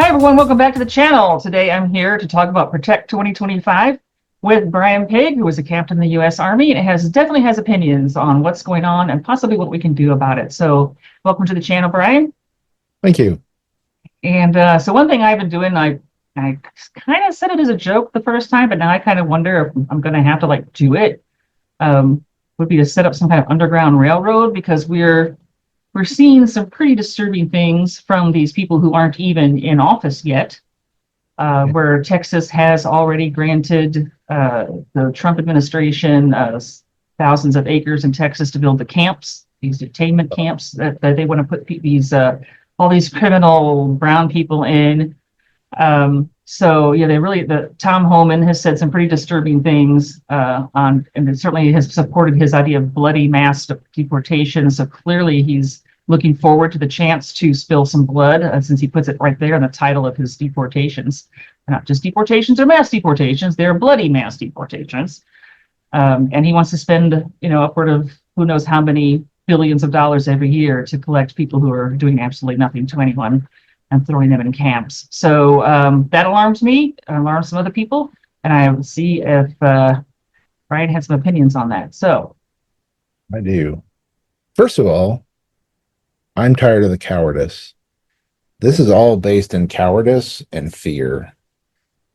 Hi, everyone. Welcome back to the channel. Today, I'm here to talk about Protect 2025 with Brian Pigg, who is a captain in the U.S. Army and definitely has opinions on what's going on and possibly what we can do about it. So welcome to the channel, Brian. Thank you. And so one thing I've been doing, I kind of said it as a joke the first time, but now I kind of wonder if I'm going to have to do it. Would be to set up some kind of underground railroad, because we're seeing some pretty disturbing things from these people who aren't even in office yet, where Texas has already granted the Trump administration thousands of acres in Texas to build the camps, these detainment camps that they want to put these all these criminal brown people in. So yeah, the Tom Homan has said some pretty disturbing things and it certainly has supported his idea of bloody mass deportation. So clearly he's looking forward to the chance to spill some blood, since he puts it right there in the title of his deportations. Not just deportations or mass deportations, they're bloody mass deportations. And he wants to spend, upward of who knows how many billions of dollars every year to collect people who are doing absolutely nothing to anyone and throwing them in camps. So that alarms me, alarms some other people, and I will see if Brian has some opinions on that. So I do. First of all, I'm tired of the cowardice. This is all based in cowardice and fear.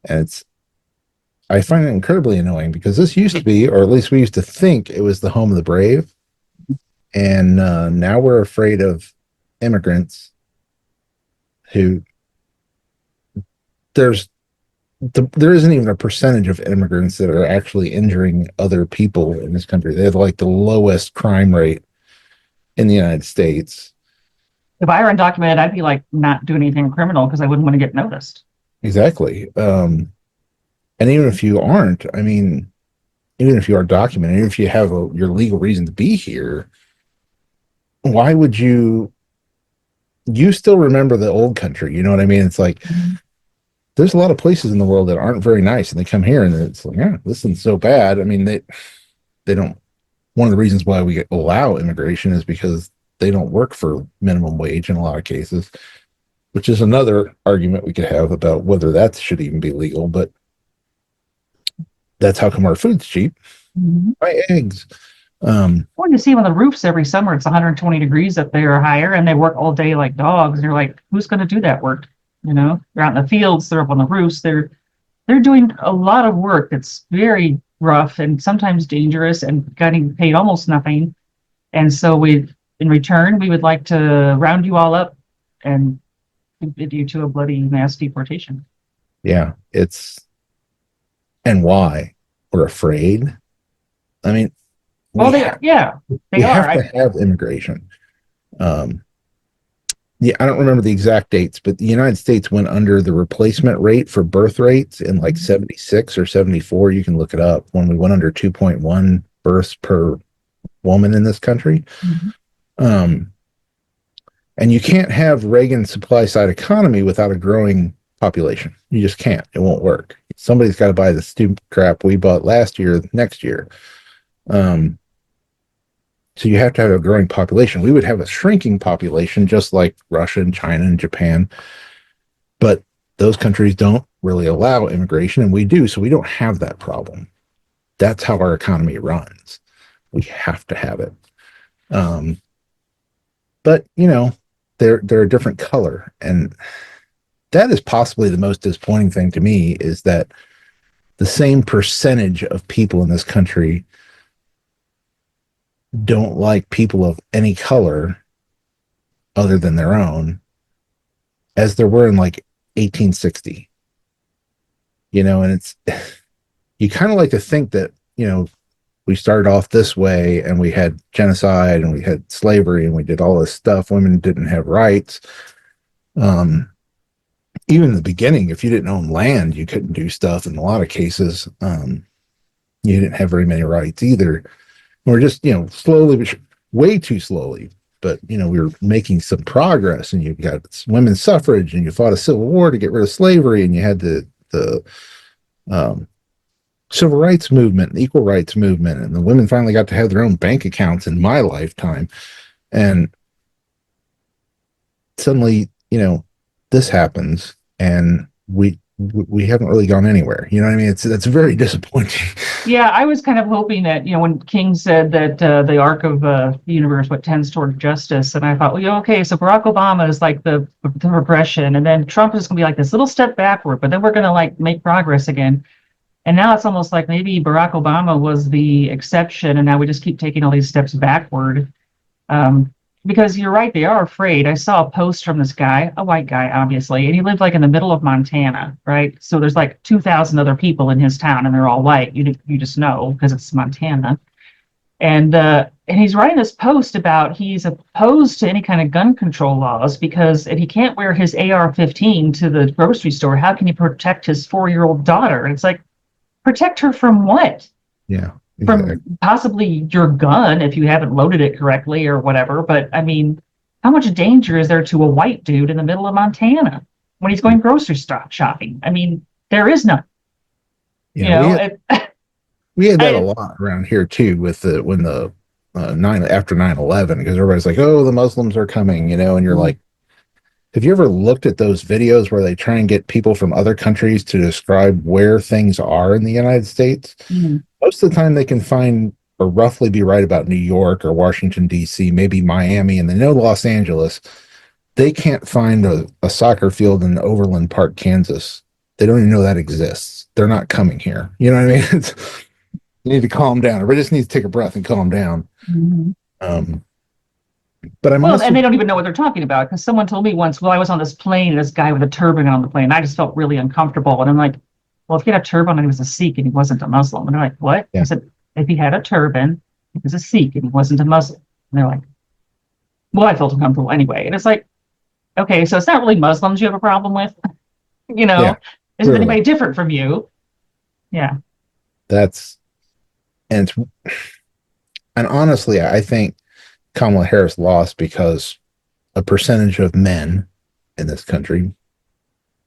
And I find it incredibly annoying, because this used to be, or at least we used to think, it was the home of the brave. And now we're afraid of immigrants who there isn't even a percentage of immigrants that are actually injuring other people in this country. They have the lowest crime rate in the United States. if I were undocumented, I'd be not doing anything criminal because I wouldn't want to get noticed. Exactly. And even if you aren't, I mean, even if you are documented, even if you have your legal reason to be here, why would you still remember the old country? You know what I mean? It's there's a lot of places in the world that aren't very nice, and they come here and it's yeah, this isn't so bad. I mean, they don't, one of the reasons why we allow immigration is because they don't work for minimum wage in a lot of cases, which is another argument we could have about whether that should even be legal. But that's how come our food's cheap. Mm-hmm. Buy eggs. When you see them on the roofs every summer, it's 120 degrees up there or higher, and they work all day like dogs. And you're like, who's going to do that work? They're out in the fields, they're up on the roofs, they're doing a lot of work that's very rough and sometimes dangerous and getting paid almost nothing. And so in return, we would like to round you all up and commit you to a bloody mass deportation. Yeah, and why? We're afraid. I mean, Well, they are. We have to have immigration. Yeah, I don't remember the exact dates, but the United States went under the replacement rate for birth rates in 76 or 74. You can look it up, when we went under 2.1 births per woman in this country. Mm-hmm. And you can't have Reagan's supply side economy without a growing population. You just can't. It won't work. Somebody's got to buy the stupid crap we bought last year, next year. So you have to have a growing population. We would have a shrinking population, just like Russia and China and Japan. But those countries don't really allow immigration, and we do. So we don't have that problem. That's how our economy runs. We have to have it. But, they're a different color. And that is possibly the most disappointing thing to me, is that the same percentage of people in this country don't like people of any color other than their own as there were in 1860. And it's, you kind of like to think that, we started off this way and we had genocide and we had slavery and we did all this stuff. Women didn't have rights. Even in the beginning, if you didn't own land, you couldn't do stuff. In a lot of cases, you didn't have very many rights either. We're just, slowly, way too slowly, but, we were making some progress, and you got women's suffrage, and you fought a civil war to get rid of slavery, and you had the civil rights movement, the equal rights movement, and the women finally got to have their own bank accounts in my lifetime. And suddenly, this happens, and we haven't really gone anywhere. You know what I mean? That's very disappointing. Yeah, I was kind of hoping that, when King said that the arc of the universe, what tends toward justice, and I thought, well, okay, so Barack Obama is like the progression, and then Trump is going to be like this little step backward, but then we're going to like make progress again. And now it's almost like maybe Barack Obama was the exception, and now we just keep taking all these steps backward. Um, because you're right, they are afraid. I saw a post from this guy, a white guy, obviously, and he lived like in the middle of Montana, right? So there's like 2,000 other people in his town, and they're all white. You just know because it's Montana. And he's writing this post about he's opposed to any kind of gun control laws because if he can't wear his AR-15 to the grocery store, how can he protect his 4-year-old daughter? And it's like, protect her from what? Yeah, exactly. From possibly your gun if you haven't loaded it correctly or whatever. But I mean, how much danger is there to a white dude in the middle of Montana when he's going grocery shopping? I mean, there is none. You Yeah, know, we had that a I, lot around here too with the when the nine after 9/11 because everybody's like, oh, the Muslims are coming, and you're like, have you ever looked at those videos where they try and get people from other countries to describe where things are in the United States? mm, Most of the time they can find or roughly be right about New York or Washington, D.C., maybe Miami, and they know Los Angeles. They can't find a soccer field in Overland Park, Kansas. They don't even know that exists. They're not coming here. You know what I mean? You need to calm down. Everybody just needs to take a breath and calm down. mhm. Um, but I'm Well, and also, they don't even know what they're talking about because someone told me once, well, I was on this plane and this guy with a turban on the plane. And I just felt really uncomfortable. And I'm like, well, if he had a turban and he was a Sikh and he wasn't a Muslim. And they're like, what? I yeah, said, if he had a turban, he was a Sikh and he wasn't a Muslim. And they're like, well, I felt uncomfortable anyway. And it's like, okay, so it's not really Muslims you have a problem with. you yeah, know, isn't clearly. anybody different from you? Yeah. That's, and and honestly, I think Kamala Harris lost because a percentage of men in this country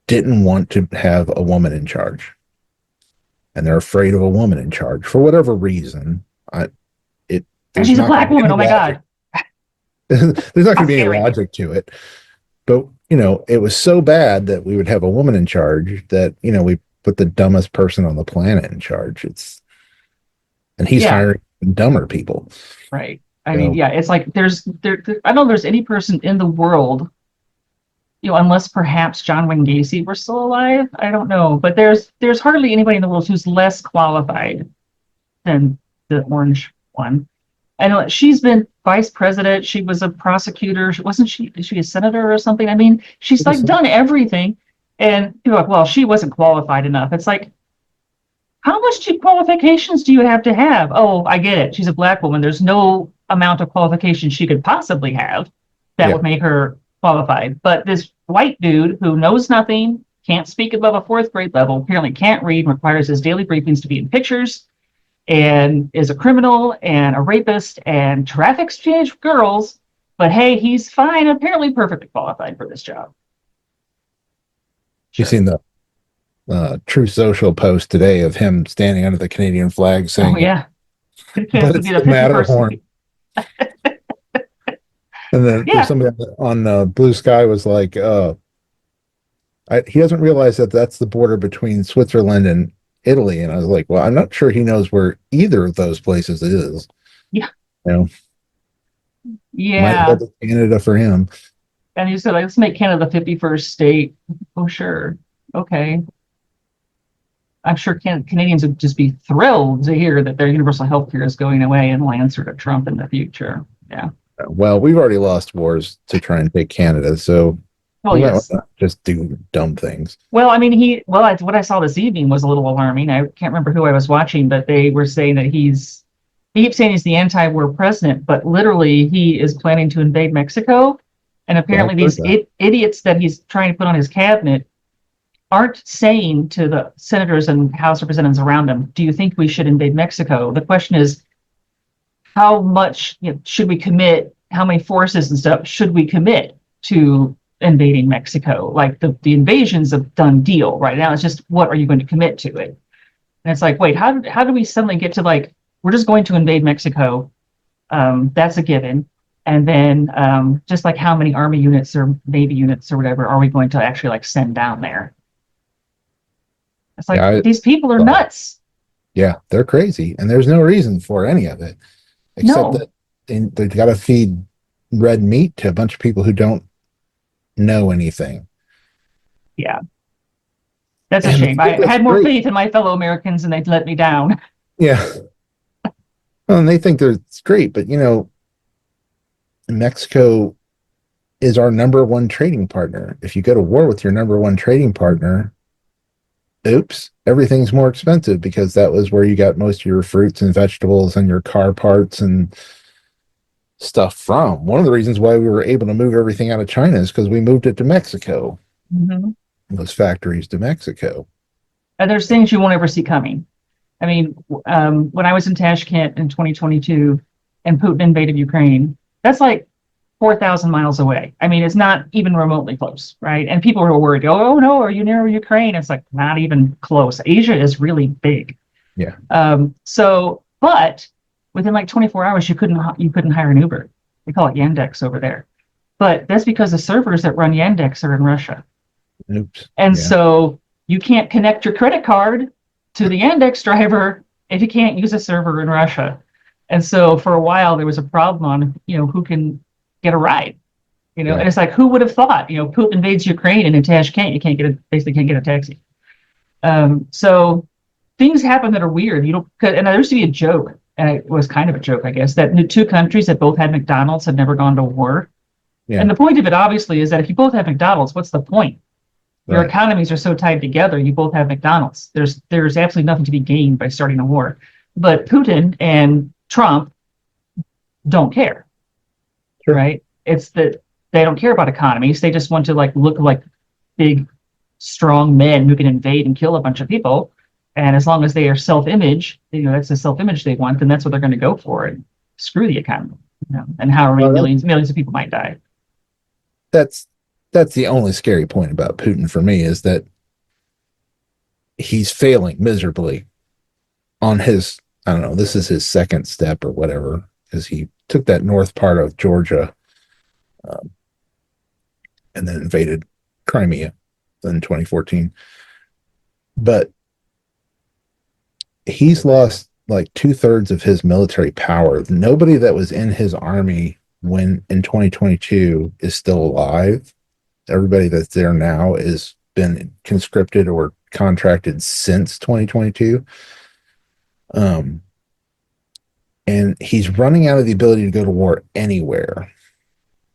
didn't want to have a woman in charge. And they're afraid of a woman in charge for whatever reason. And There's she's a not going black to be woman. any Oh my logic. God. There's not How going to be any scary. logic to it. But it was so bad that we would have a woman in charge that we put the dumbest person on the planet in charge. And he's Yeah. hiring dumber people. Right. I mean, So yeah, it's like I don't know there's any person in the world, unless perhaps John Wayne Gacy were still alive. I don't know. But there's hardly anybody in the world who's less qualified than the orange one. I know she's been vice president. She was a prosecutor. Wasn't she? Is she a senator or something? I mean, she's like done everything. And people are like, well, she wasn't qualified enough. It's like, how much qualifications do you have to have? Oh, I get it. She's a black woman. There's no amount of qualifications she could possibly have that yeah, would make her qualified. But this white dude who knows nothing, can't speak above a fourth grade level, apparently can't read, requires his daily briefings to be in pictures, and is a criminal and a rapist and traffics teenage girls. But hey, he's fine, apparently perfectly qualified for this job. you Sure. seen the True Social post today of him standing under the Canadian flag Oh saying, yeah. but To it's be the the 51st. Matterhorn. And then there's Yeah. somebody on Blue Sky was like, he doesn't realize that that's the border between Switzerland and Italy. And I was like, well, I'm not sure he knows where either of those places is. Yeah. You know, might as well Yeah. be Canada for him. And you said, like, let's make Canada the 51st state. Oh, sure. Okay. I'm sure Canadians would just be thrilled to hear that their universal health care is going away and will answer to Trump in the future. Yeah. Well, we've already lost wars to try and take Canada, so Oh, we might yes. not just do dumb things. Well, I mean, what I saw this evening was a little alarming. I can't remember who I was watching, but they were saying that he keeps saying he's the anti-war president, but literally he is planning to invade Mexico. And Yeah, apparently I've heard these that. idiots that he's trying to put on his cabinet aren't saying to the senators and House representatives around him, do you think we should invade Mexico? The question is, how much should we commit? How many forces and stuff should we commit to invading Mexico? Like the invasion's a done deal right now. It's just, what are you going to commit to it? And it's like, wait, how do we suddenly get to like, we're just going to invade Mexico? That's a given. And then just like how many Army units or Navy units or whatever are we going to actually like send down there? It's like Yeah, these people are I, nuts. yeah, they're crazy, and there's no reason for any of it except No, that they've got to feed red meat to a bunch of people who don't know anything. yeah, that's a And they shame. think I that's had more great. faith in my fellow Americans and they'd let me down. Yeah. Well, and they think they're it's great, but Mexico is our number one trading partner. If you go to war with your number one trading partner, oops, everything's more expensive because that was where you got most of your fruits and vegetables and your car parts and stuff from. One of the reasons why we were able to move everything out of China is because we moved it to Mexico, Mm-hmm. those factories to Mexico. And there's things you won't ever see coming. I mean, when I was in Tashkent in 2022 and Putin invaded Ukraine, that's like 4,000 miles away. I mean, it's not even remotely close, right? And people were worried, oh, no, are you near Ukraine? It's like not even close. Asia is really big. Yeah. But within like 24 hours, you couldn't hire an Uber. They call it Yandex over there. But that's because the servers that run Yandex are in Russia. Oops. And Yeah. so you can't connect your credit card to the Yandex driver if you can't use a server in Russia. And so for a while there was a problem on, who can get a ride. Yeah. And it's like, who would have thought, Putin invades Ukraine and in Tashkent you basically can't get a taxi. So things happen that are weird. And there used to be a joke, and it was kind of a joke, I guess, that the two countries that both had McDonald's had never gone to war. Yeah. And the point of it obviously is that if you both have McDonald's, what's the point? Your Right. economies are so tied together. You both have McDonald's. There's absolutely nothing to be gained by starting a war. But Putin and Trump don't care, Sure. right? It's that they don't care about economies. They just want to like look like big, strong men who can invade and kill a bunch of people. And as long as they are self-image, that's the self-image they want, then that's what they're going to go for. And screw the economy, and however many Well, millions of people might die. that's the only scary point about Putin for me is that he's failing miserably on his, I don't know, this is his second step or whatever, because he took that north part of Georgia um, and then invaded Crimea in 2014. But he's lost like 2/3 of his military power. Nobody that was in his army when in 2022 is still alive. Everybody that's there now has been conscripted or contracted since 2022. And he's running out of the ability to go to war anywhere.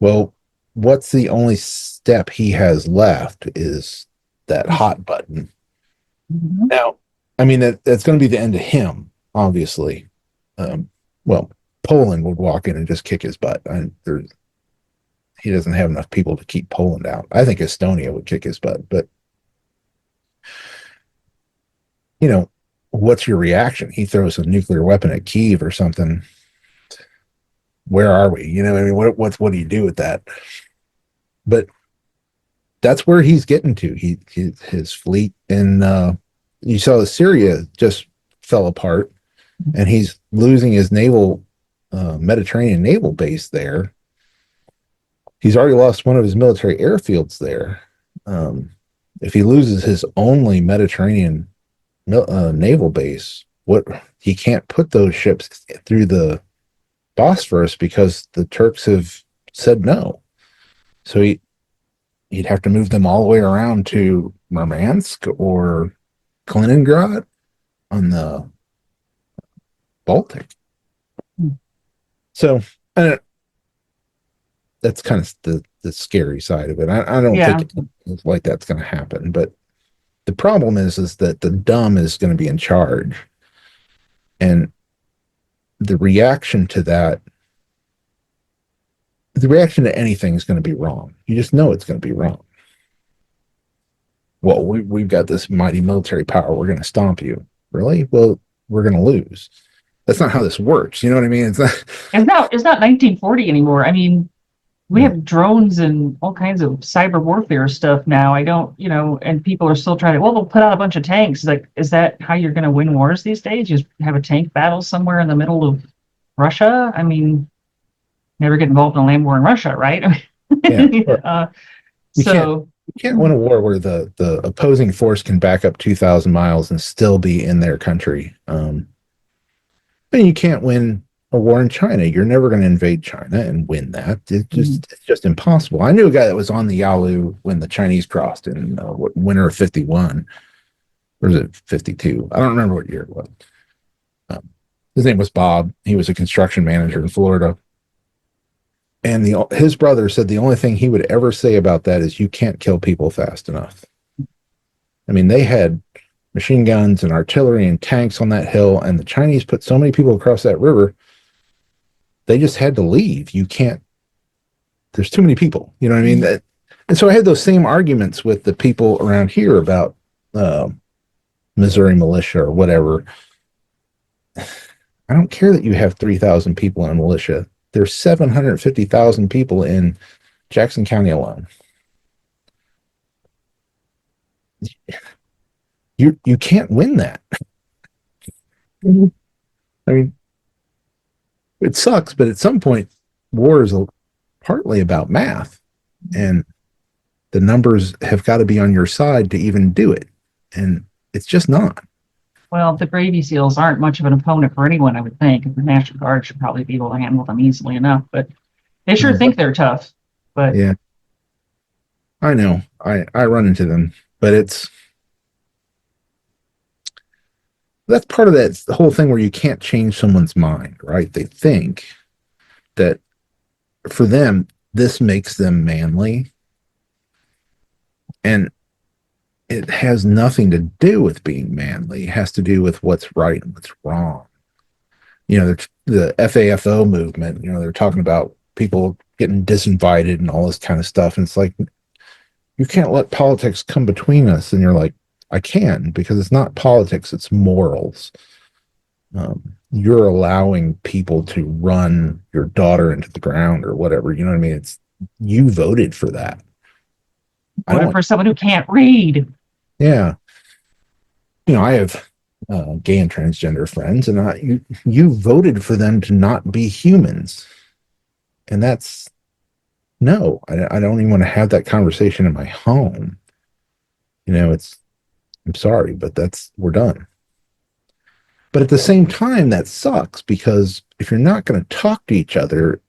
Well, what's the only step he has left is that hot button. Mm-hmm. Now, I mean, that's going to be the end of him, obviously. Well, Poland would walk in and just kick his butt. He doesn't have enough people to keep Poland out. I think Estonia would kick his butt, but what's your reaction? He throws a nuclear weapon at Kyiv or something. Where are we? I mean, what do you do with that? But that's where he's getting to. His fleet and you saw Syria just fell apart, and he's losing his naval Mediterranean naval base there. He's already lost one of his military airfields there. If he loses his only Mediterranean naval base, what he can't put those ships through the Bosphorus because the Turks have said no. So he'd have to move them all the way around to Murmansk or Kaliningrad on the Baltic. So that's kind of the scary side of it. I don't Yeah. think it's like that's going to happen, but the problem is that the dumb is going to be in charge, and the reaction to that, the reaction to anything is going to be wrong. You just know it's going to be wrong. Well, we've got this mighty military power. We're going to stomp you. Really? Well, we're going to lose. That's not how this works. You know what I mean? It's not. It's not 1940 anymore. I mean, we Yeah. have drones and all kinds of cyber warfare stuff now. I don't, and people are still trying to, well, we'll put out a bunch of tanks. Like, is that how you're going to win wars these days? You just have a tank battle somewhere in the middle of Russia? I mean, never get involved in a land war in Russia, right? Yeah. You can't So you can't win a war where the opposing force can back up 2,000 miles and still be in their country. And you can't win a war in China. You're never going to invade China and win that. It's just impossible. I knew a guy that was on the Yalu when the Chinese crossed in winter of '51, or was it '52? I don't remember what year it was. His name was Bob. He was a construction manager in Florida. And his brother said the only thing he would ever say about that is you can't kill people fast enough. I mean, they had machine guns and artillery and tanks on that hill, and the Chinese put so many people across that river, they just had to leave. You can't, there's too many people. You know what I mean? And so I had those same arguments with the people around here about Missouri militia or whatever. I don't care that you have 3,000 people in a militia. There's 750,000 people in Jackson County alone. You can't win that. I mean, it sucks, but at some point, war is partly about math, and the numbers have got to be on your side to even do it, and it's just not. well, the Gravy Seals aren't much of an opponent for anyone, I would think. The National Guard should probably be able to handle them easily enough, but they sure think they're tough. But yeah, I know. I run into them, but that's part of that the whole thing where you can't change someone's mind, right? They think that for them this makes them manly, and it has nothing to do with being manly. It has to do with what's right and what's wrong. You know, the FAFO movement, you know, they're talking about people getting disinvited and all this kind of stuff. And it's like, you can't let politics come between us. And you're like, I can, because it's not politics, it's morals. You're allowing people to run your daughter into the ground or whatever. You know what I mean? It's, you voted for that. voted for someone who can't read. Yeah. You know, I have gay and transgender friends, and you voted for them to not be humans. And that's, no, I don't even want to have that conversation in my home. You know, I'm sorry, but we're done. But at the same time, that sucks, because if you're not going to talk to each other,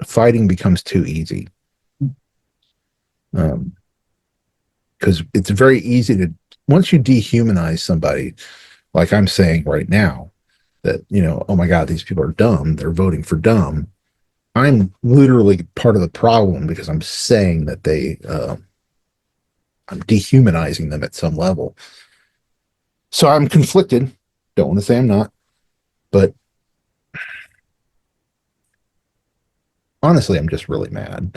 fighting becomes too easy. Because it's very easy to, once you dehumanize somebody, like I'm saying right now, that, you know, oh my God, these people are dumb, they're voting for dumb. I'm literally part of the problem, because I'm saying that I'm dehumanizing them at some level. So I'm conflicted. Don't want to say I'm not, but honestly, I'm just really mad.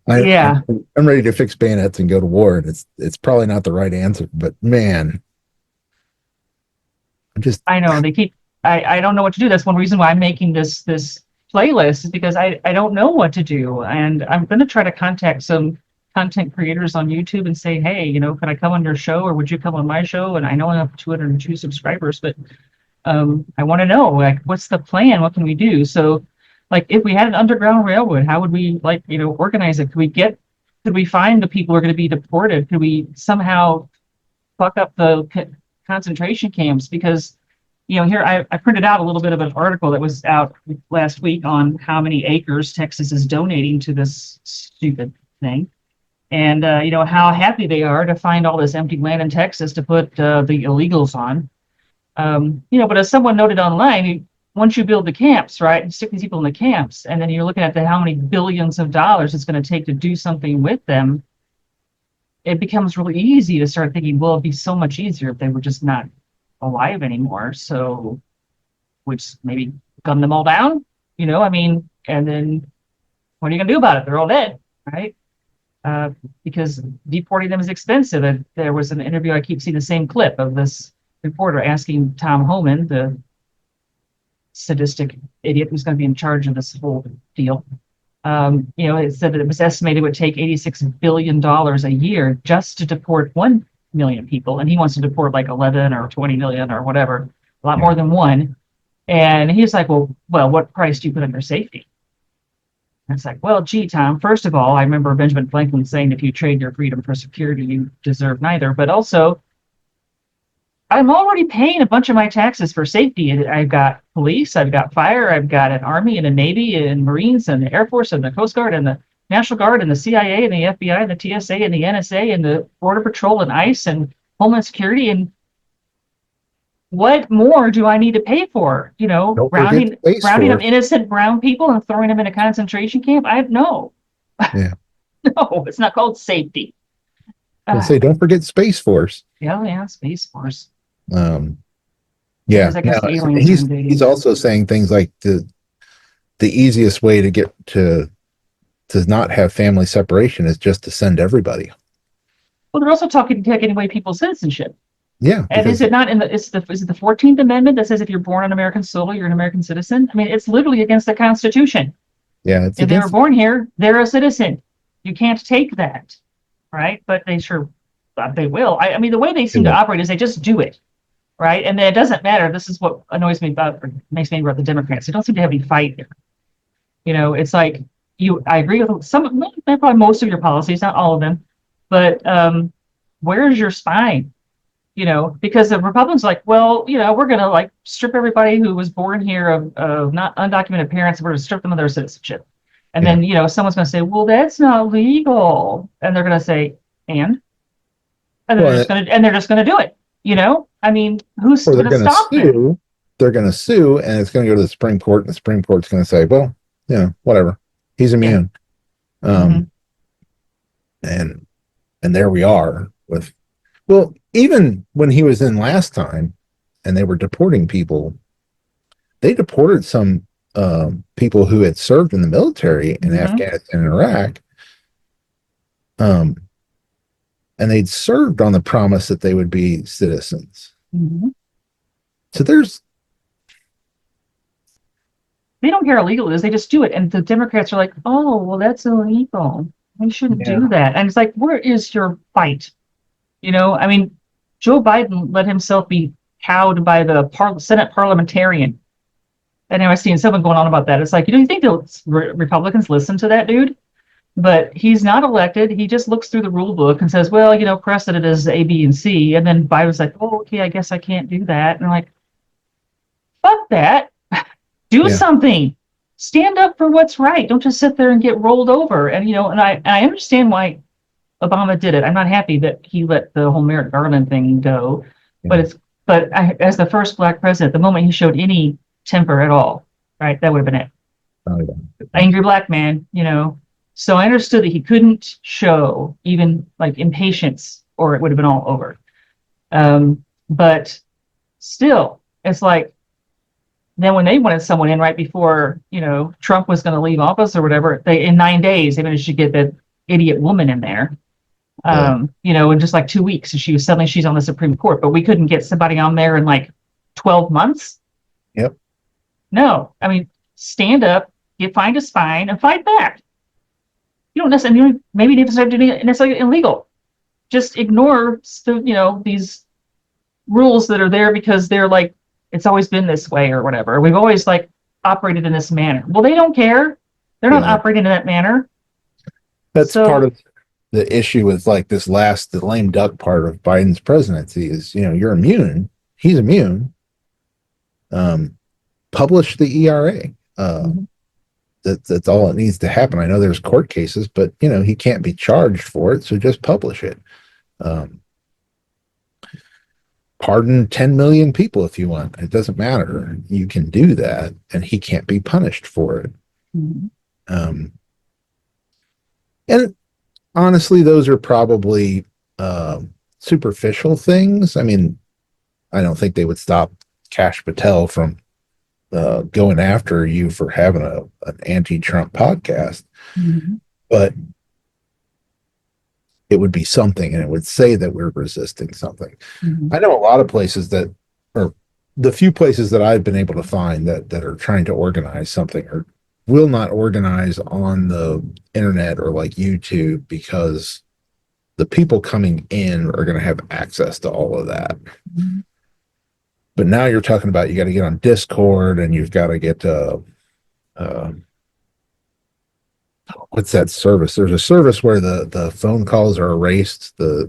Yeah, I'm ready to fix bayonets and go to war, and it's probably not the right answer, but man, I know they keep. I don't know what to do. That's one reason why I'm making this playlist, is because I don't know what to do, and I'm going to try to contact some content creators on YouTube and say, hey, you know, can I come on your show, or would you come on my show? And I know I have 202 subscribers, but I want to know, like, what's the plan? What can we do? So, like, if we had an underground railroad, how would we, like, you know, organize it? Could we find the people who are going to be deported? Could we somehow fuck up the concentration camps? Because, you know, here I printed out a little bit of an article that was out last week on how many acres Texas is donating to this stupid thing. And, you know, how happy they are to find all this empty land in Texas to put the illegals on. You know, but as someone noted online, once you build the camps, right, and stick these people in the camps, and then you're looking at how many billions of dollars it's going to take to do something with them, it becomes really easy to start thinking, well, it'd be so much easier if they were just not alive anymore. So we just maybe gun them all down, you know, I mean, and then what are you going to do about it? They're all dead, right? Because deporting them is expensive. And there was an interview, I keep seeing the same clip of this reporter asking Tom Homan, the sadistic idiot who's going to be in charge of this whole deal. You know, it said that it was estimated it would take $86 billion a year just to deport 1 million people. And he wants to deport like 11 or 20 million or whatever, a lot more than one. And he's like, well, what price do you put on your safety? And it's like, well, gee, Tom, first of all, I remember Benjamin Franklin saying, if you trade your freedom for security, you deserve neither. But also, I'm already paying a bunch of my taxes for safety. I've got police, I've got fire, I've got an army and a navy and Marines and the Air Force and the Coast Guard and the National Guard and the CIA and the FBI and the TSA and the NSA and the Border Patrol and ICE and Homeland Security. And what more do I need to pay for? Don't forget Rounding Space rounding up Force. innocent brown people and throwing them in a concentration camp? No, Yeah. no, it's not called safety. I say, don't forget Space Force. Yeah, Space Force. Yeah. Because I guess No, the aliens are invading. he's also saying things like the easiest way to get to not have family separation is just to send everybody. Well, they're also taking away people's citizenship. Yeah. And is it not is it the 14th Amendment that says if you're born on American soil, you're an American citizen? I mean, it's literally against the Constitution. Yeah. It's If they were born here, they're a citizen. You can't take that, right? But they will. I mean, the way they seem to operate is they just do it, right? And then it doesn't matter. This is what annoys me about, or makes me angry about the Democrats. They don't seem to have any fight here. It's like I agree with probably most of your policies, not all of them, but where's your spine? Because the Republicans are like, well, we're going to like strip everybody who was born here of not undocumented parents. We're going to strip them of their citizenship. And then, someone's going to say, well, that's not legal. And they're going to say, and they're just going to do it. I mean, who's going to stop them? They're going to sue, and it's going to go to the Supreme Court, and the Supreme Court's going to say, well, whatever. He's immune. Yeah. And there we are with, well, even when he was in last time and they were deporting people, they deported some people who had served in the military in Afghanistan and Iraq. And they'd served on the promise that they would be citizens. So they don't care how illegal it is. They just do it. And the Democrats are like, oh, well, that's illegal. We shouldn't do that. And it's like, where is your fight? I mean, Joe Biden let himself be cowed by the Senate parliamentarian. And I was seeing someone going on about that. It's like, you think the Republicans listen to that dude? But he's not elected. He just looks through the rule book and says, well, precedent is A, B, and C. And then Biden's like, oh, okay, I guess I can't do that. And I'm like, fuck that. Do something. Stand up for what's right. Don't just sit there and get rolled over. And, and I understand why Obama did it. I'm not happy that he let the whole Merrick Garland thing go. Yeah. But as the first Black president, the moment he showed any temper at all, right, that would have been it. Angry Black man, So I understood that he couldn't show even like impatience, or it would have been all over. But still, it's like, then when they wanted someone in right before, Trump was going to leave office or whatever, in 9 days, they managed to get that idiot woman in there, in just like 2 weeks. And she's on the Supreme Court, but we couldn't get somebody on there in like 12 months. Yep. No, I mean, stand up, find a spine and fight back. You don't necessarily, maybe need to start doing it necessarily illegal. Just ignore, these rules that are there because they're like, it's always been this way or whatever. We've always like operated in this manner. Well, they don't care. They're not operating in that manner. That's part of the issue with like the lame duck part of Biden's presidency is, you're immune. He's immune. Publish the ERA. That's all it needs to happen. I know there's court cases, but he can't be charged for it. So just publish it. Pardon 10 million people if you want. It doesn't matter. You can do that, and he can't be punished for it. And honestly, those are probably superficial things. I mean, I don't think they would stop Kash Patel from going after you for having an anti-Trump podcast, but it would be something, and it would say that we're resisting something. I know a lot of places or the few places that I've been able to find that are trying to organize something or will not organize on the internet or like YouTube because the people coming in are going to have access to all of that. But now you're talking about you got to get on Discord and you've got to get uh, what's that service? There's a service where the phone calls are erased. Uh,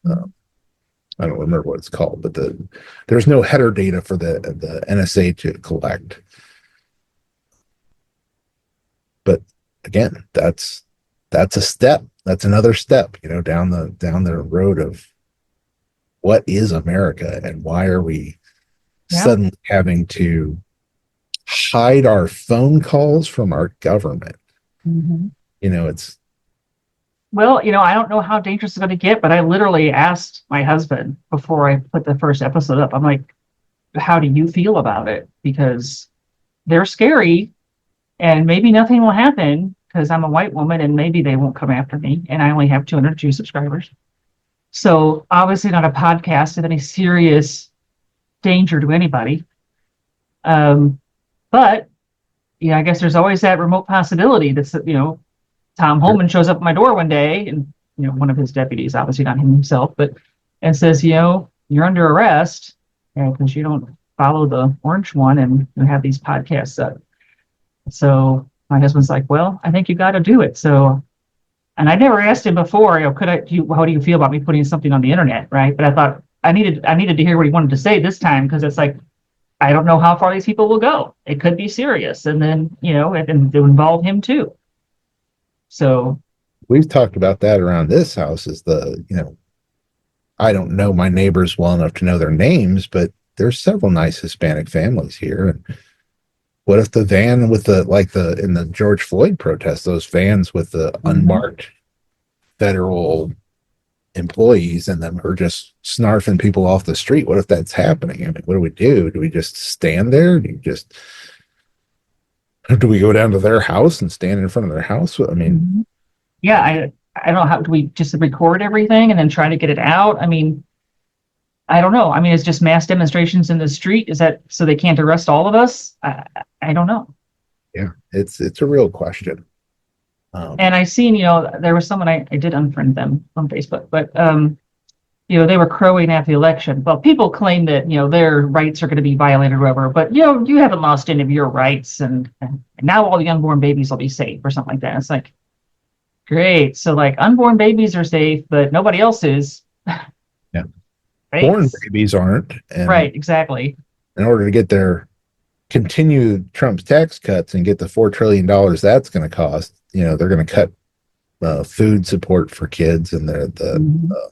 I don't remember what it's called, but there's no header data for the NSA to collect. But again, that's a step. That's another step, down the road of what is America and why are we suddenly having to hide our phone calls from our government. Mm-hmm. It's Well, I don't know how dangerous it's going to get, but I literally asked my husband before I put the first episode up. I'm like, how do you feel about it? Because they're scary and maybe nothing will happen because I'm a white woman and maybe they won't come after me. And I only have 202 subscribers. So obviously not a podcast of any serious danger to anybody. But I guess there's always that remote possibility that's, Tom Holman shows up at my door one day and, one of his deputies, obviously not him himself, and says, you're under arrest because you don't follow the orange one and you have these podcasts up. So my husband's like, well, I think you got to do it. So, and I never asked him before, how do you feel about me putting something on the internet? Right. But I thought I needed to hear what he wanted to say this time, because it's like, I don't know how far these people will go. It could be serious. And then, and to involve him too. So we've talked about that around this house is I don't know my neighbors well enough to know their names, but there's several nice Hispanic families here. And what if the van with in the George Floyd protest, those vans with the unmarked federal employees in them are just snarfing people off the street? What if that's happening? I mean, what do we do? Do we just stand there? Do we go down to their house and stand in front of their house? I mean, yeah, I don't know, how do we just record everything and then try to get it out? I mean, I don't know. I mean, it's just mass demonstrations in the street. Is that so they can't arrest all of us? I don't know. Yeah, it's a real question. And I seen, there was someone, I did unfriend them on Facebook, but they were crowing at the election. Well, people claim that, their rights are going to be violated or whatever, but you haven't lost any of your rights, and now all the unborn babies will be safe or something like that. It's like, great. So like unborn babies are safe, but nobody else is. Yeah. Right? Born babies aren't. And right, exactly. In order to get continue Trump's tax cuts and get the $4 trillion that's going to cost, they're going to cut food support for kids and the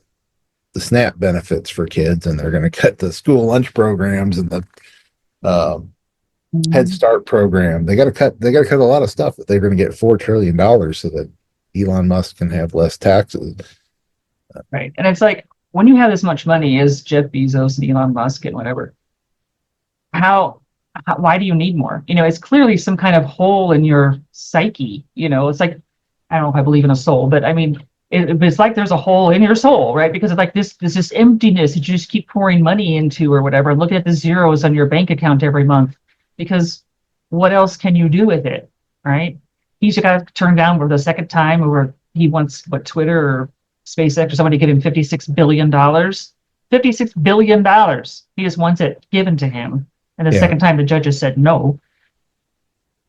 SNAP benefits for kids, and they're going to cut the school lunch programs and the Head Start program. They got to cut a lot of stuff if they're going to get $4 trillion so that Elon Musk can have less taxes. Right. And it's like, when you have this much money as Jeff Bezos and Elon Musk and whatever, why do you need more? It's clearly some kind of hole in your psyche. It's like, I don't know if I believe in a soul, but I mean, it's like there's a hole in your soul, right? Because it's like this emptiness that you just keep pouring money into or whatever, and looking at the zeros on your bank account every month, because what else can you do with it, right? He's got turned down for the second time over, he wants Twitter or SpaceX or somebody give him $56 billion. $56 billion. He just wants it given to him. And the second time the judges said no.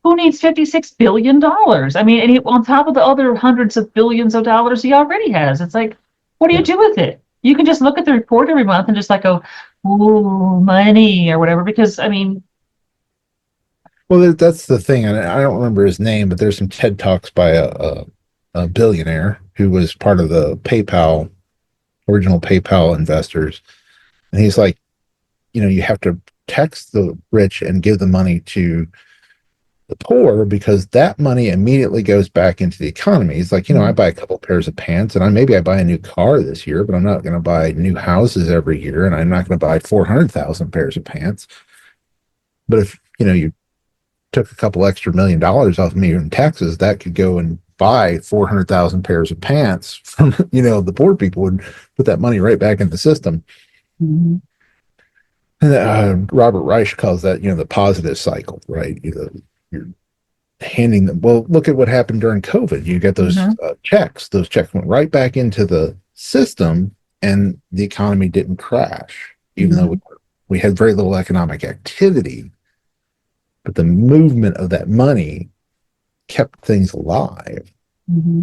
Who needs $56 billion? I mean, and on top of the other hundreds of billions of dollars he already has. It's like, what do you do with it? You can just look at the report every month and just like go, ooh, money or whatever. Because, I mean. Well, that's the thing. And I don't remember his name, but there's some TED Talks by a billionaire who was part of the original PayPal investors. And he's like, you have to tax the rich and give the money to the poor, because that money immediately goes back into the economy. It's like, I buy a couple pairs of pants, and I buy a new car this year, but I'm not going to buy new houses every year, and I'm not going to buy 400,000 pairs of pants. But if, you took a couple extra $1 million off me in taxes, that could go and buy 400,000 pairs of pants from, the poor people would put that money right back in the system. Mm-hmm. Robert Reich calls that, the positive cycle, right? You're handing them. Well, look at what happened during COVID. You get those checks. Those checks went right back into the system, and the economy didn't crash, even though we were we had very little economic activity, but the movement of that money kept things alive. Mm-hmm.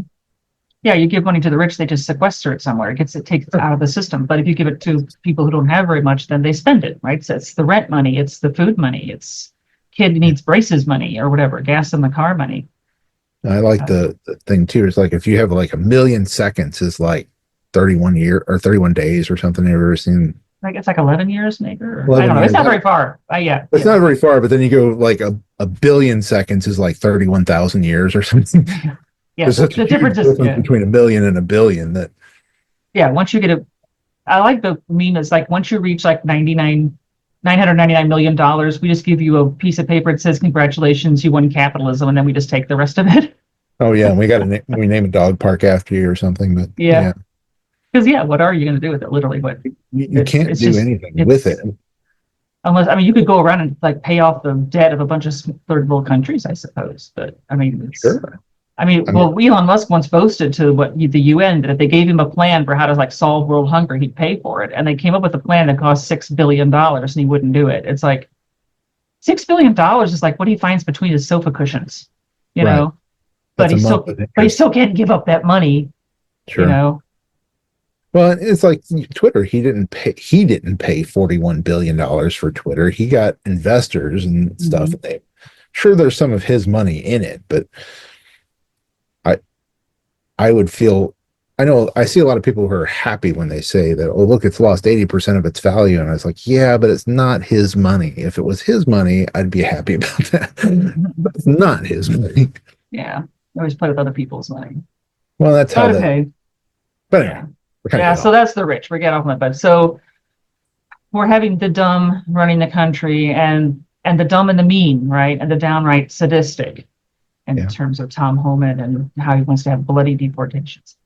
Yeah, you give money to the rich, they just sequester it somewhere. It takes it out of the system. But if you give it to people who don't have very much, then they spend it, right? So it's the rent money, it's the food money, it's kid needs braces money or whatever, gas in the car money. I like the thing too. It's like if you have like 1,000,000 seconds is like 31 year or 31 days or something. You've ever seen Like it's like 11 years, maybe. Or, I 11 don't know. It's years? not very far. Yeah, It's not very far, but then you go like a billion seconds is like 31,000 years or something. yeah. There's such a The difference huge is, difference yeah, between a million and a billion that yeah. Once you get a, I like the meme. It's like once you reach like 999 million dollars, we just give you a piece of paper that says congratulations, you won capitalism, and then we just take the rest of it. oh yeah, we got to we name a dog park after you or something. But Yeah, yeah, because yeah, what are you going to do with it? Literally, what you can't it's do just anything with it. it's unless I mean you could go around and like pay off the debt of a bunch of third world countries, I suppose. But I mean, it's Sure. I mean, I mean, well, Elon Musk once boasted to the UN that if they gave him a plan for how to like solve world hunger, he'd pay for it. And they came up with a plan that cost $6 billion, and he wouldn't do it. It's like $6 billion is like what he finds between his sofa cushions, you right. know. But That's a he month still, of but he interest. still can't give up that money, you Sure. know. Well, it's like Twitter. He didn't pay. He didn't pay $41 billion for Twitter. He got investors and stuff. Mm-hmm. And sure, there's some of his money in it, but I I would feel. I know I see a lot of people who are happy when they say that. Oh, look, it's lost 80% of its value, and I was like, yeah, but it's not his money. If it was his money, I'd be happy about that. But it's not his money. Yeah, I always play with other people's money. Well, that's how But that. okay, But anyway, yeah, we're kind of yeah. getting So off. that's the rich. We get off my bed. So we're having the dumb running the country, and the dumb and the mean, right, and the downright sadistic in Yeah. terms of Tom Homan and how he wants to have bloody deportations.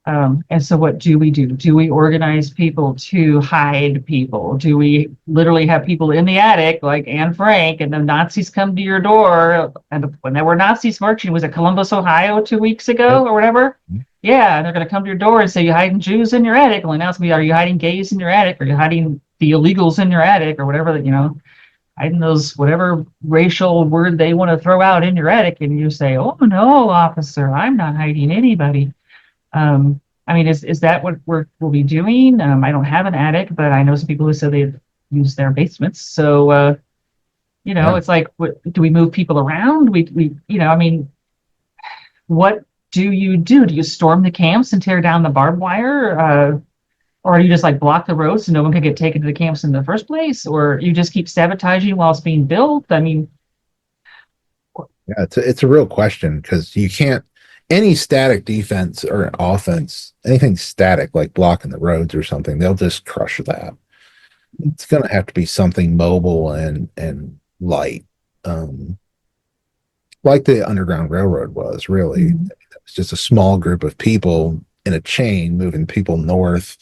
And so what do we do? Do we organize people to hide people? Do we literally have people in the attic like Anne Frank and the Nazis come to your door? And when there were Nazis marching, was it Columbus, Ohio 2 weeks Yep. ago or whatever? Yeah, and they're going to come to your door and say, you hiding Jews in your attic? Well, now it's going to be, are you hiding gays in your attic? Are you hiding the illegals in your attic or whatever that, hiding those, whatever racial word they want to throw out in your attic? And you say, oh, no, officer, I'm not hiding anybody. I mean, is that what we'll be doing? I don't have an attic, but I know some people who said they use their basements. So, Yeah. it's like, do we move people around? I mean, what do you do? Do you storm the camps and tear down the barbed wire? Or you just like block the roads so no one can get taken to the camps in the first place? Or you just keep sabotaging while it's being built? I mean, Yeah, it's a real question because you can't any static defense or offense, anything static like blocking the roads or something, they'll just crush that. It's going to have to be something mobile and light, um, like the Underground Railroad was. Really, it's just a small group of people in a chain moving people north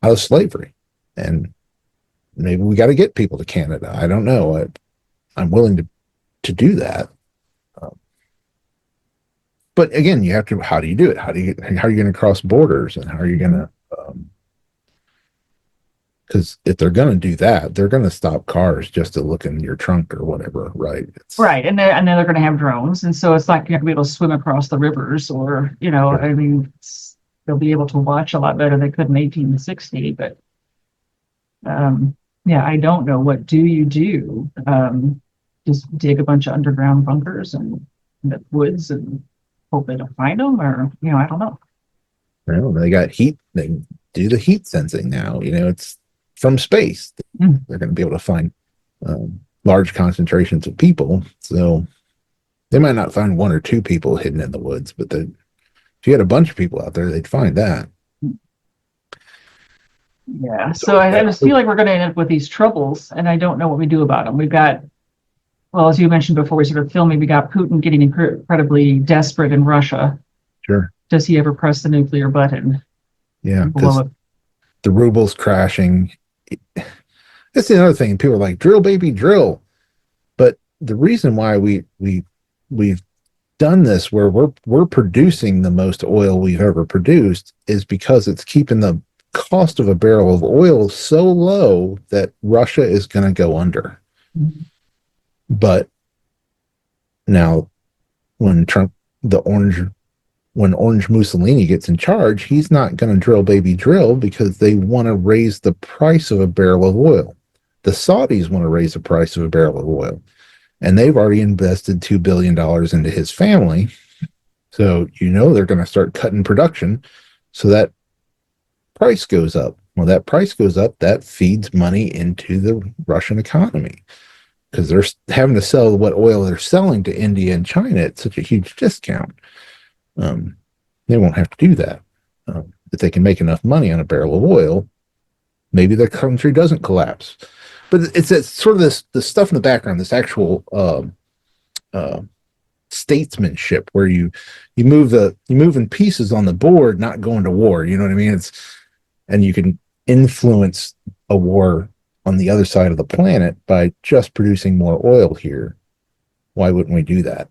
out of slavery, and maybe we got to get people to Canada. I don't know. I'm willing to do that. But again, you have to. How do you do it? How are you going to cross borders, and how are you going to? Because if they're going to do that, they're going to stop cars just to look in your trunk or whatever, right? right, and then they're going to have drones, and so it's like you have to be able to swim across the rivers, or I mean, they'll be able to watch a lot better than they could in 1860. But yeah, I don't know. What do you do? Just dig a bunch of underground bunkers and in the woods and hope they don't find them, or I don't know. Well, they got heat. They do the heat sensing now. It's from space. Mm. They're going to be able to find large concentrations of people. So they might not find one or two people hidden in the woods, but if you had a bunch of people out there, they'd find that. Yeah, so I just feel like we're going to end up with these troubles, and I don't know what we do about them. We've got, well, as you mentioned before we started filming, we got Putin getting incredibly desperate in Russia. Sure. Does he ever press the nuclear button? Yeah, because the ruble's crashing. That's the other thing. People are like, drill, baby, drill. But the reason why we've done this where we're producing the most oil we've ever produced is because it's keeping the cost of a barrel of oil so low that Russia is going to go under. Mhm. But now, when Trump, the orange, when Orange Mussolini gets in charge, he's not going to drill baby drill because they want to raise the price of a barrel of oil. The Saudis want to raise the price of a barrel of oil, and they've already invested $2 billion into his family. So, they're going to start cutting production so that price goes up. Well, that price goes up, that feeds money into the Russian economy because they're having to sell what oil they're selling to India and China at such a huge discount. They won't have to do that. If they can make enough money on a barrel of oil, maybe their country doesn't collapse. But it's sort of the stuff in the background, this actual uh, statesmanship where you move in pieces on the board, not going to war. You know what I mean? And you can influence a war on the other side of the planet by just producing more oil here. Why wouldn't we do that?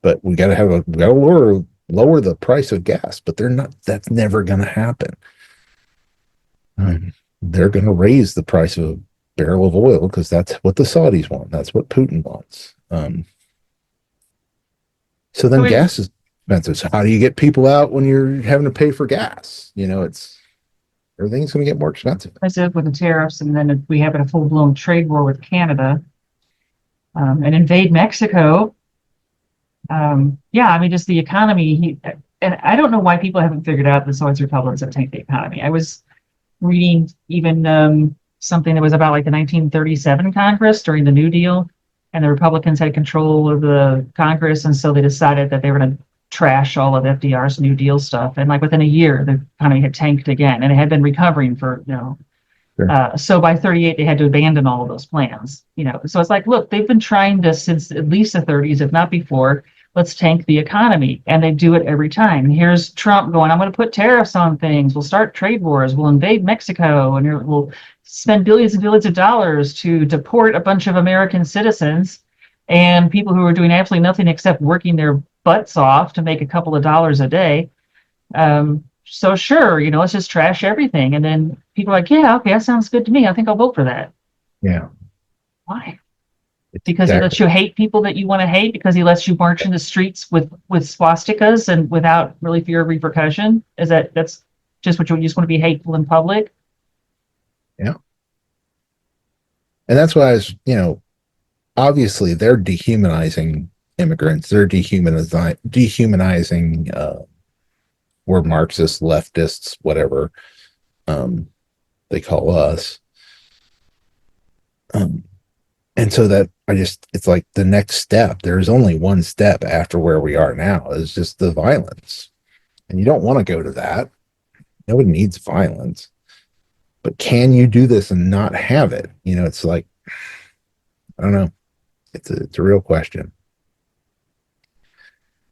But we got to lower the price of gas. But that's never going to happen. They're going to raise the price of a barrel of oil because that's what the Saudis want. That's what Putin wants. So then gas is expensive. So how do you get people out when you're having to pay for gas? It's everything's going to get more expensive. I said with the tariffs, and then if we have a full-blown trade war with Canada, and invade Mexico. Just the economy. And I don't know why people haven't figured out the Soviet Republics have tanked the economy. I was reading even something that was about like the 1937 Congress during the New Deal, and the Republicans had control of the Congress, and so they decided that they were going to trash all of FDR's New Deal stuff. And like within a year, the economy had tanked again, and it had been recovering for Sure. So by 38, they had to abandon all of those plans. So it's like, look, they've been trying this since at least the 30s, if not before. Let's tank the economy, and they do it every time. Here's Trump going, I'm going to put tariffs on things. We'll start trade wars. We'll invade Mexico, and we'll spend billions and billions of dollars to deport a bunch of American citizens and people who are doing absolutely nothing except working their butts off to make a couple of dollars a day. So sure, let's just trash everything. And then people are like, yeah, okay, that sounds good to me. I think I'll vote for that. Yeah. Why? Because he lets you hate people that you want to hate, because he lets you march in the streets with swastikas and without really fear of repercussion. That's just what you just want to be hateful in public? Yeah. And that's why obviously they're dehumanizing immigrants. They're dehumanizing we're Marxists, leftists, whatever they call us. And so that it's like the next step. There's only one step after where we are now is just the violence. And you don't want to go to that. Nobody needs violence. But can you do this and not have it? It's like, I don't know. It's a real question.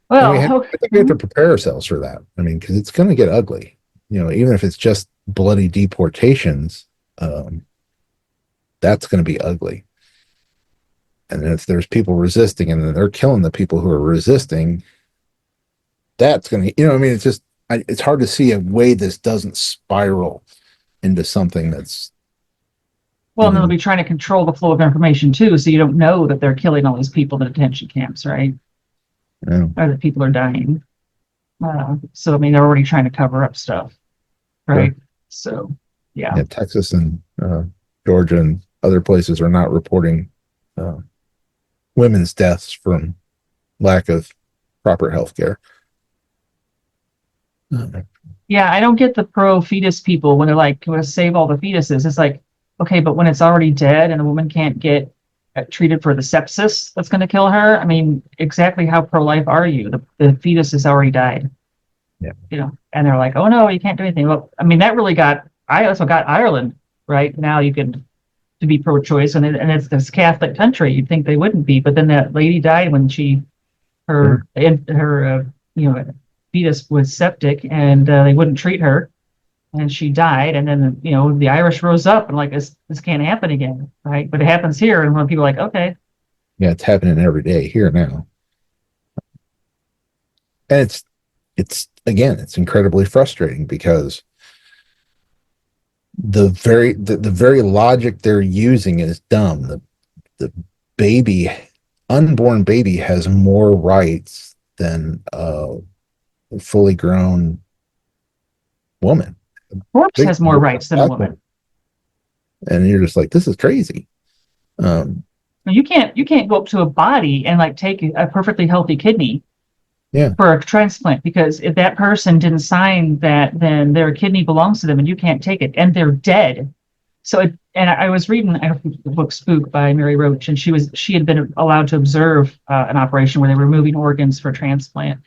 Well, I think we have to prepare ourselves for that. I mean, because it's going to get ugly. Even if it's just bloody deportations, that's going to be ugly. And if there's people resisting and they're killing the people who are resisting, that's going to, it's just, it's hard to see a way this doesn't spiral into something that's. Well, and they'll be trying to control the flow of information too, so you don't know that they're killing all these people in detention camps, right? Yeah. Or that people are dying. So, I mean, they're already trying to cover up stuff, right? Sure. So, yeah. Texas and Georgia and other places are not reporting women's deaths from lack of proper health care. Yeah, I don't get the pro-fetus people when they're like, we're going to save all the fetuses. It's like, okay, but when it's already dead and a woman can't get treated for the sepsis that's going to kill her, I mean, exactly how pro-life are you? The fetus has already died. Yeah. And they're like, oh no, you can't do anything. Well, I mean, that really got Ireland, right? Now you can to be pro-choice, and it's this Catholic country. You'd think they wouldn't be, but then that lady died when her fetus was septic, and they wouldn't treat her, and she died. And then the Irish rose up and like this can't happen again, right? But it happens here, and when people are like, okay, yeah, it's happening every day here now, and it's again, it's incredibly frustrating because the very logic they're using is dumb. The baby, unborn baby, has more rights than a fully grown woman. Corpse Big, has more rights than a woman. and you're just like, this is crazy. You can't go up to a body and like take a perfectly healthy kidney Yeah. for a transplant, because if that person didn't sign that, then their kidney belongs to them and you can't take it, and they're dead. So and I was reading the book Spook by Mary Roach, and she had been allowed to observe an operation where they were removing organs for transplant.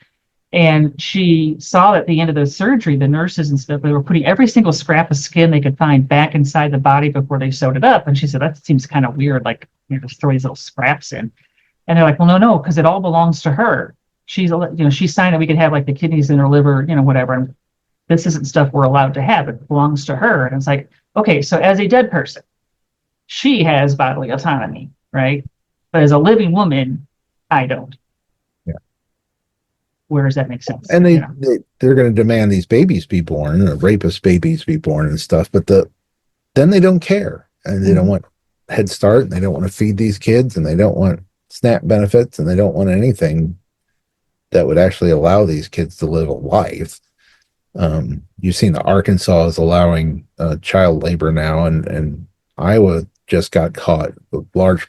And she saw at the end of the surgery, the nurses and stuff, they were putting every single scrap of skin they could find back inside the body before they sewed it up. And she said, that seems kind of weird, like just throw these little scraps in. And they're like, well, no, because it all belongs to her. She signed that we could have like the kidneys in her liver, whatever. And this isn't stuff we're allowed to have. It belongs to her. And it's like, okay, so as a dead person, she has bodily autonomy, right? But as a living woman, I don't. Yeah. Where does that make sense? And they're going to demand these babies be born, or rapist babies be born and stuff, but then they don't care, and they don't want Head Start, and they don't want to feed these kids, and they don't want SNAP benefits, and they don't want anything that would actually allow these kids to live a life. You've seen that Arkansas is allowing child labor now, and Iowa just got caught. A large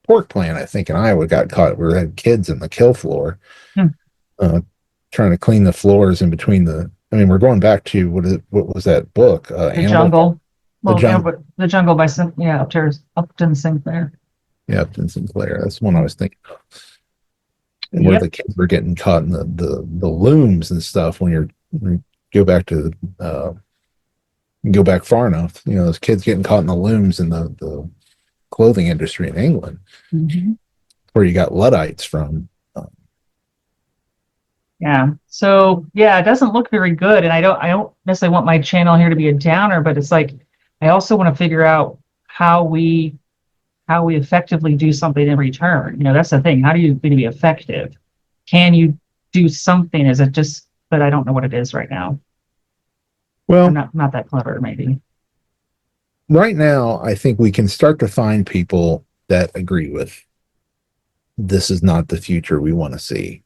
pork plant, I think, in Iowa got caught where they had kids in the kill floor, trying to clean the floors in between the. I mean, we're going back to what was that book? The Jungle. Well, the Jungle by Upton Sinclair. Yeah, Upton Sinclair. That's the one I was thinking of. And where the kids were getting caught in the looms and stuff. When you go back go back far enough, those kids getting caught in the looms in the clothing industry in England, where you got Luddites from. Yeah. So it doesn't look very good, and I don't necessarily want my channel here to be a downer, but it's like I also want to figure out how we effectively do something in return. That's the thing. How do you be effective? Can you do something? Is it just? But I don't know what it is right now. Well, I'm not that clever, maybe. Right now, I think we can start to find people that agree with this is not the future we want to see.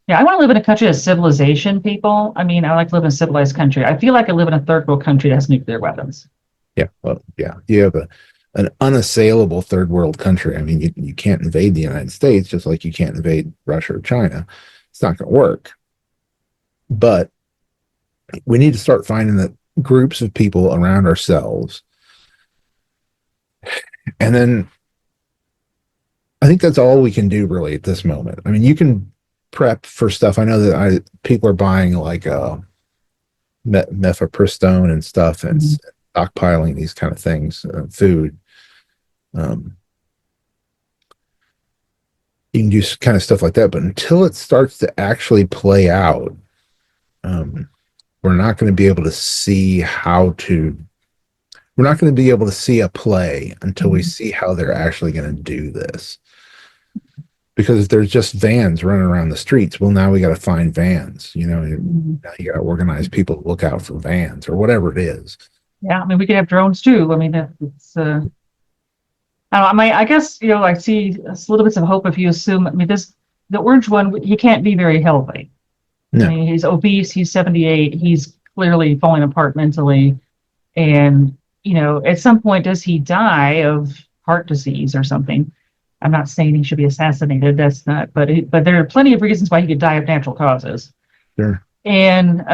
Yeah, I want to live in a country of civilization, people. I mean, I like to live in a civilized country. I feel like I live in a third world country that has nuclear weapons. Yeah, well, yeah. You have an unassailable third world country. I mean, you can't invade the United States, just like you can't invade Russia or China. It's not going to work. But we need to start finding the groups of people around ourselves. And then I think that's all we can do really at this moment. I mean, you can prep for stuff. I know that people are buying like mifepristone and stuff, and stockpiling these kind of things, food. You can do kind of stuff like that, but until it starts to actually play out, we're not going to be able to see we're not going to be able to see a play until we see how they're actually going to do this. Because if there's just vans running around the streets, well, now we got to find vans. Now you got to organize people to look out for vans or whatever it is. Yeah, I mean, we could have drones too. I mean, it's. I guess I see little bits of hope if you assume. I mean, the orange one, he can't be very healthy. No. I mean, he's obese. He's 78. He's clearly falling apart mentally, and at some point, does he die of heart disease or something? I'm not saying he should be assassinated. That's not. But there are plenty of reasons why he could die of natural causes. Sure. And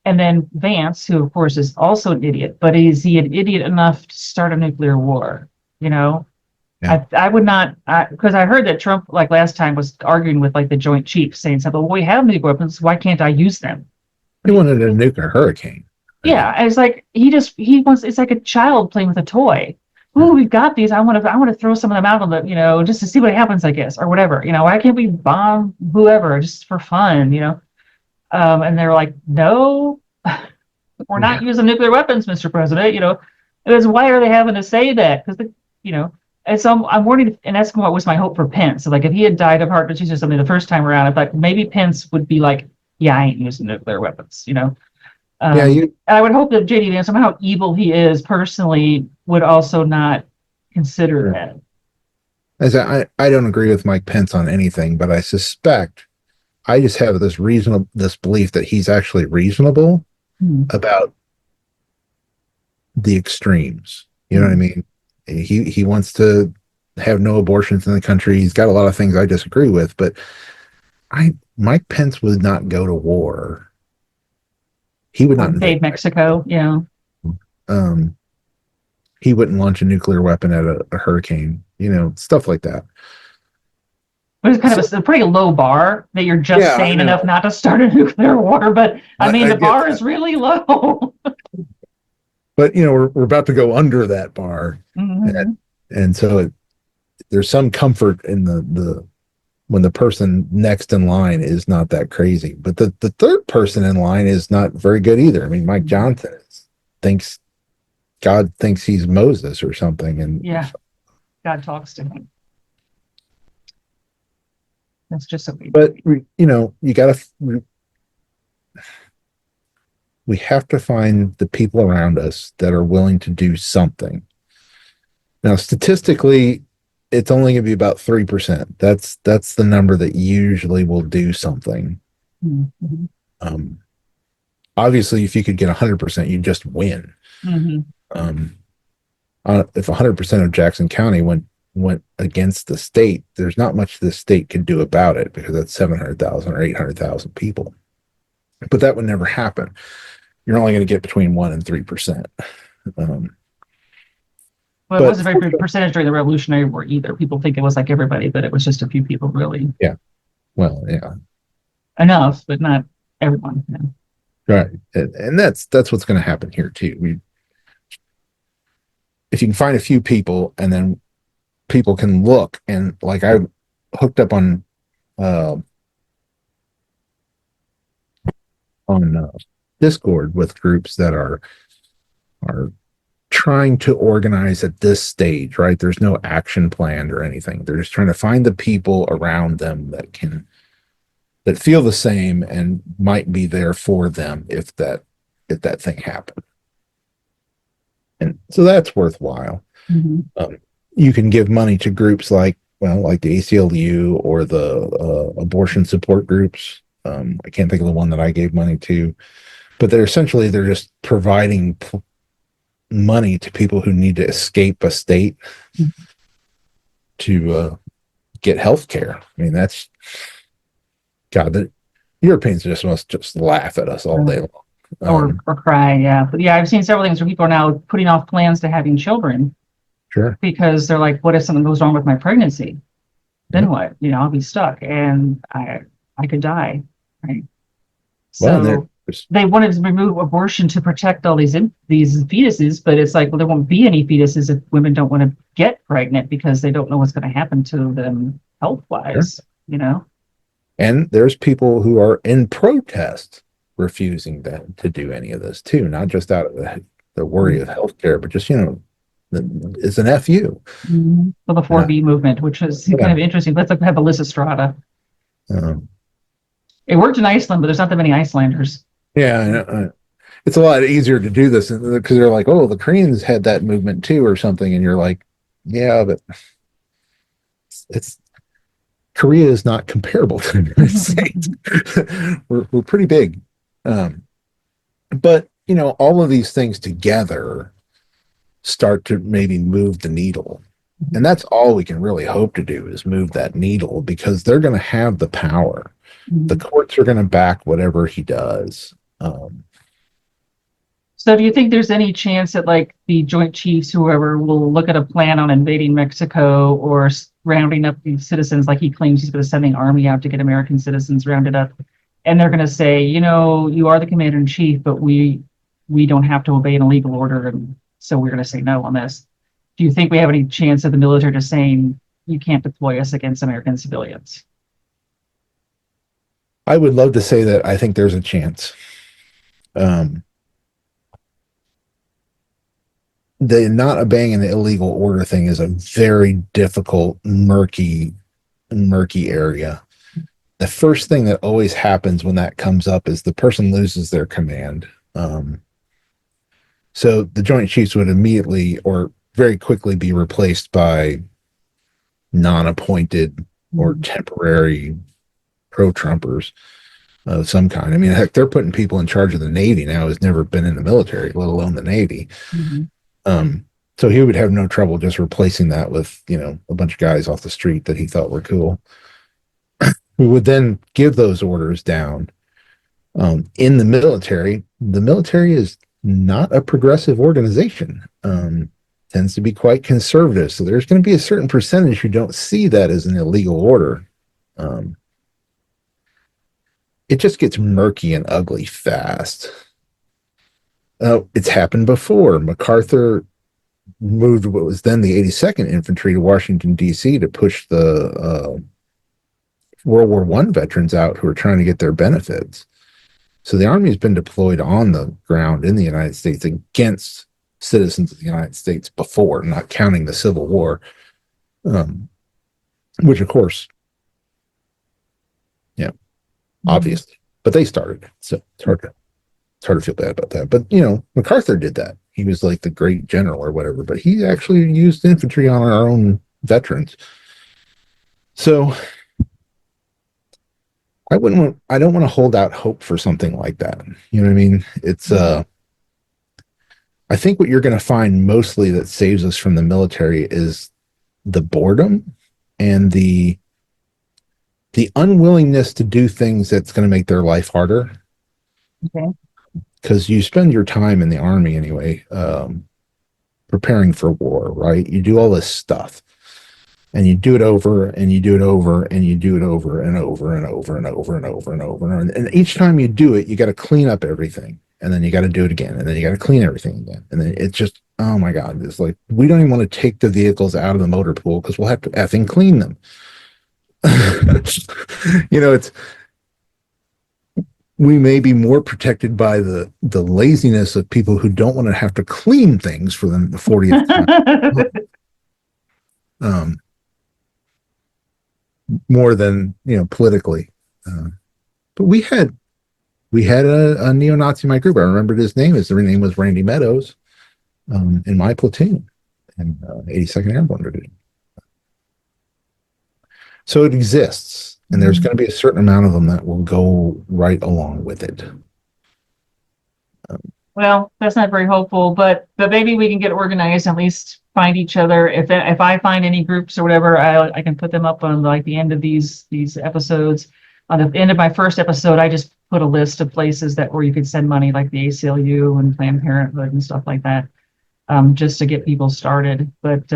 then Vance, who of course is also an idiot, but is he an idiot enough to start a nuclear war? Yeah. I would not, because I heard that Trump, like last time, was arguing with like the Joint Chiefs, saying something. Well, we have nuclear weapons. Why can't I use them? He wanted a nuclear hurricane. Yeah, and it's like he wants. It's like a child playing with a toy. Oh, we've got these. I want to throw some of them out on the, just to see what happens, I guess, or whatever. Why can't we bomb whoever just for fun? And they're like, no, we're not using nuclear weapons, Mr. President. Because why are they having to say that? Because And so I'm wondering, and that's what was my hope for Pence. So like if he had died of heart disease or something the first time around, I thought maybe Pence would be like, yeah, I ain't using nuclear weapons, you know? Yeah, And I would hope that JD Vance, somehow evil he is personally, would also not consider that. as I don't agree with Mike Pence on anything, but I suspect I just have this belief that he's actually reasonable Hmm. about the extremes. You know what I Hmm. mean? He wants to have no abortions in the country. He's got a lot of things I disagree with, but I Mike Pence would not go to war. He would Or not invade invade Mexico, you know. Mexico. He wouldn't launch a nuclear weapon at a hurricane. You know, stuff like that. But it's kind So of a pretty low bar that you're just yeah, I sane enough know. not to start a nuclear war. But I mean, I the get bar is that, really low. but you know, we're about to go under that bar, and, Hmm. and so there's some comfort in the when the person next in line is not that crazy. But the third person in line is not very good either. I mean, Mike Johnson thinks God thinks he's Moses or something. And Yeah, God talks to him. That's just so weird. but you know, we have to find the people around us that are willing to do something. Now, statistically, it's only going to be about 3%. That's the number that usually will do something. Mm-hmm. Um, Obviously, if you could get 100%, you just win. Mm-hmm. Um, if 100% of Jackson County went against the state, there's not much the state could do about it because that's 700,000 or 800,000 people. But that would never happen. You're only going to get between 1% and 3%. Um, Well, it but wasn't a very big percentage during the Revolutionary War either. People think it was like everybody, but it was just a few people really. yeah, well, yeah, Enough, but not everyone. You know. right. And that's what's going to happen here too. If you can find a few people, and then people can look, and like I hooked up uh, on Discord with groups that are trying to organize at this stage, right? There's no action planned or anything. They're just trying to find the people around them that feel the same and might be there for them if that thing happened. And so that's worthwhile. Mm-hmm. Um, you can give money to groups like the ACLU or the abortion support groups. I can't think of the one that I gave money to, but they're just providing money to people who need to escape a state to get health care. I mean, that's God. The Europeans just must just laugh at us all day long. Or cry, yeah. But yeah, I've seen several things where people are now putting off plans to having children Sure. because they're like, what if something goes wrong with my pregnancy? Then Yep. what? You know, I'll be stuck and I could die. Right. Well, and So there's they wanted to remove abortion to protect all these fetuses, but it's like, well, there won't be any fetuses if women don't want to get pregnant because they don't know what's going to happen to them health sure. wise, you know? And there's people who are in protest refusing to do any of this too, not just out of the worry of healthcare, but just, you know, it's an FU. Mm-hmm. So the Uh, 4B movement, which is kind yeah. of interesting. Let's like have Alyssa Strada. Um, It worked in Iceland, but there's not that many Icelanders. yeah. It's a lot easier to do this because they're like, oh, the Koreans had that movement too, or something. And you're like, yeah, but it's Korea is not comparable to the United States. We're pretty big. Um, but, you know, all of these things together start to maybe move the needle. And that's all we can really hope to do is move that needle because they're going to have the power. The courts are going to back whatever he does. Um, So do you think there's any chance that like the Joint Chiefs, whoever, will look at a plan on invading Mexico or rounding up these citizens like he claims he's going to send an army out to get American citizens rounded up? And they're going to say, you know, you are the commander in chief, but we don't have to obey an illegal order. And so we're going to say no on this. Do you think we have any chance of the military just saying you can't deploy us against American civilians? I would love to say that I think there's a chance. Um, the not obeying an illegal order thing is a very difficult, murky area. The first thing that always happens when that comes up is the person loses their command. So the Joint Chiefs would immediately or very quickly be replaced by non-appointed or temporary pro-Trumpers of some kind. I mean, heck, they're putting people in charge of the Navy now who's never been in the military, let alone the Navy. So he would have no trouble just replacing that with, a bunch of guys off the street that he thought were cool. We would then give those orders down. In the military is not a progressive organization. Tends to be quite conservative. So there's going to be a certain percentage who don't see that as an illegal order. It just gets murky and ugly fast. It's happened before. MacArthur moved what was then the 82nd Infantry to Washington, D.C. to push the World War I veterans out who are trying to get their benefits. So the Army has been deployed on the ground in the United States against citizens of the United States before, not counting the Civil War, which of course, obviously, but they started it. So it's hard to feel bad about that. But MacArthur did that. He was like the great general or whatever, but he actually used infantry on our own veterans. So I don't want to hold out hope for something like that. You know what I mean? It's I think what you're going to find mostly that saves us from the military is the boredom and the unwillingness to do things that's going to make their life harder. Okay. Because you spend your time in the Army anyway, preparing for war, right? You do all this stuff. And you do it over and you do it over and you do it over and over and over and over and over and over. And each time you do it, you got to clean up everything. And then you got to do it again. And then you got to clean everything again. And then it's just, oh my God, it's like, we don't even want to take the vehicles out of the motor pool because we'll have to effing clean them. We may be more protected by the laziness of people who don't want to have to clean things for them the 40th time. More than politically, but we had a neo-Nazi in my group. I remembered his name. His name was Randy Meadows, in my platoon, and 82nd Airborne Division. So it exists, and there's going to be a certain amount of them that will go right along with it. Well, that's not very hopeful, but maybe we can get organized and at least find each other. If I find any groups or whatever, I can put them up on like the end of these episodes. On the end of my first episode, I just put a list of places where you could send money, like the ACLU and Planned Parenthood and stuff like that, just to get people started. But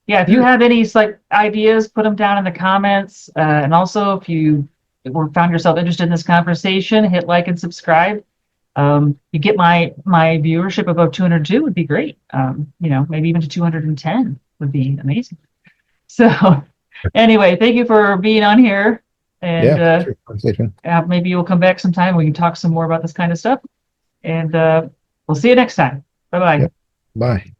yeah, if you have any ideas, put them down in the comments. And also, if you found yourself interested in this conversation, hit like and subscribe. You get my viewership above 202 would be great. Maybe even to 210 would be amazing. So anyway, thank you for being on here. And maybe you'll come back sometime. We can talk some more about this kind of stuff. And we'll see you next time. Bye-bye. Bye.